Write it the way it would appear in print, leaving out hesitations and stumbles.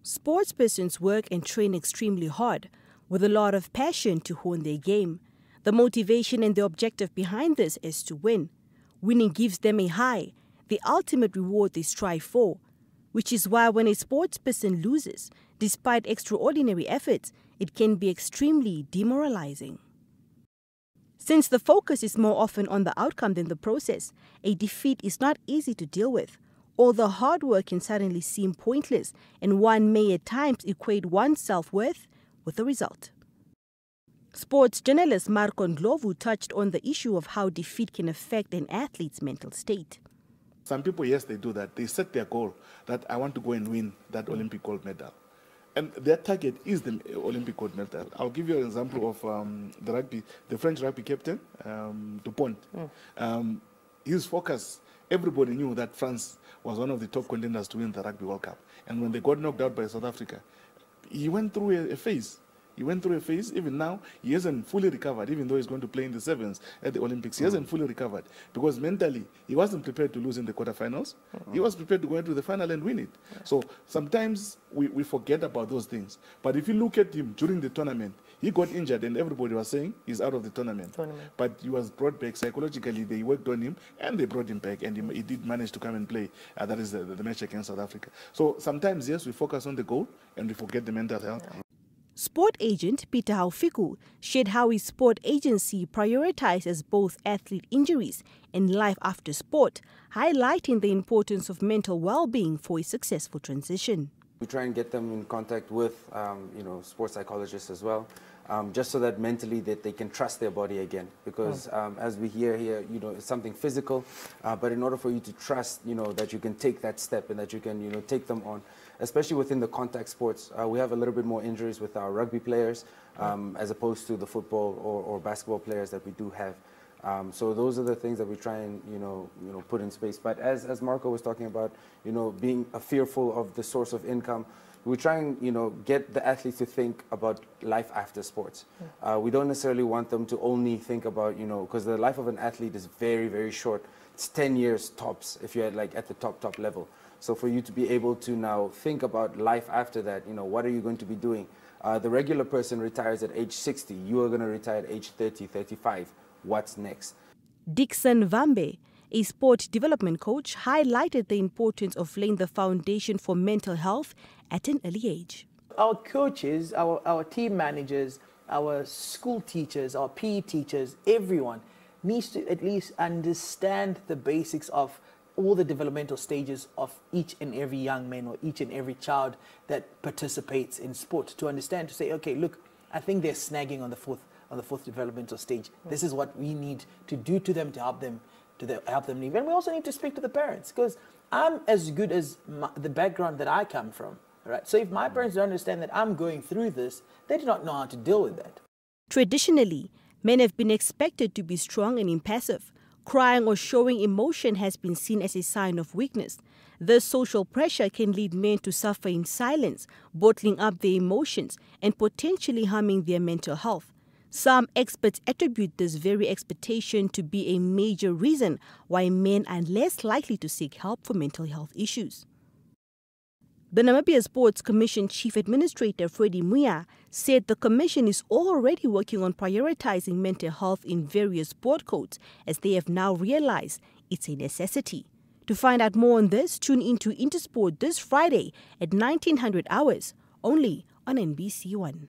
Sportspersons work and train extremely hard, with a lot of passion to hone their game. The motivation and the objective behind this is to win. Winning gives them a high, the ultimate reward they strive for, which is why when a sportsperson loses, despite extraordinary efforts, it can be extremely demoralizing. Since the focus is more often on the outcome than the process, a defeat is not easy to deal with. All the hard work can suddenly seem pointless, and one may at times equate one's self-worth with the result. Sports journalist Marco Ndlovu touched on the issue of how defeat can affect an athlete's mental state. Some people, yes, they do that. They set their goal that I want to go and win that Olympic gold medal. And their target is the Olympic gold medal. I'll give you an example of the French rugby captain, Dupont. His focus, everybody knew that France was one of the top contenders to win the Rugby World Cup. And when they got knocked out by South Africa, he went through a phase. He went through a phase. Even now, he hasn't fully recovered, even though he's going to play in the sevens at the Olympics. He hasn't fully recovered because mentally, he wasn't prepared to lose in the quarterfinals. He was prepared to go into the final and win it. So sometimes we forget about those things. But if you look at him during the tournament, he got injured and everybody was saying he's out of the tournament. But he was brought back psychologically. They worked on him and they brought him back, and he did manage to come and play. That is the match against South Africa. So sometimes, yes, we focus on the goal and we forget the mental health. Sport agent Peter Haufiku shared how his sport agency prioritizes both athlete injuries and life after sport, highlighting the importance of mental well-being for a successful transition. We try and get them in contact with, sports psychologists as well, just so that mentally that they can trust their body again. Because as we hear here, it's something physical, but in order for you to trust, that you can take that step and that you can, take them on, especially within the contact sports, we have a little bit more injuries with our rugby players as opposed to the football or basketball players that we do have. So those are the things that we try and put in space. But as Marco was talking about, being fearful of the source of income, we try and get the athletes to think about life after sports. We don't necessarily want them to only think about because the life of an athlete is very, very short. It's 10 years tops if you're at the top level. So for you to be able to now think about life after that, what are you going to be doing? The regular person retires at age 60. You are going to retire at age 30, 35. What's next? Dixon Vambe, a sport development coach, highlighted the importance of laying the foundation for mental health at an early age. Our coaches, our team managers, our school teachers, our PE teachers, everyone needs to at least understand the basics of all the developmental stages of each and every young man or each and every child that participates in sport, to understand, to say, okay, look, I think they're snagging on the fourth developmental stage. This is what we need to do to them to help them leave. And we also need to speak to the parents, because I'm as good as the background that I come from. Right? So if my parents don't understand that I'm going through this, they do not know how to deal with that. Traditionally, men have been expected to be strong and impassive. Crying or showing emotion has been seen as a sign of weakness. This social pressure can lead men to suffer in silence, bottling up their emotions and potentially harming their mental health. Some experts attribute this very expectation to be a major reason why men are less likely to seek help for mental health issues. The Namibia Sports Commission Chief Administrator Freddie Muya said the Commission is already working on prioritizing mental health in various sport codes, as they have now realized it's a necessity. To find out more on this, tune into InterSport this Friday at 1900 hours, only on NBC1.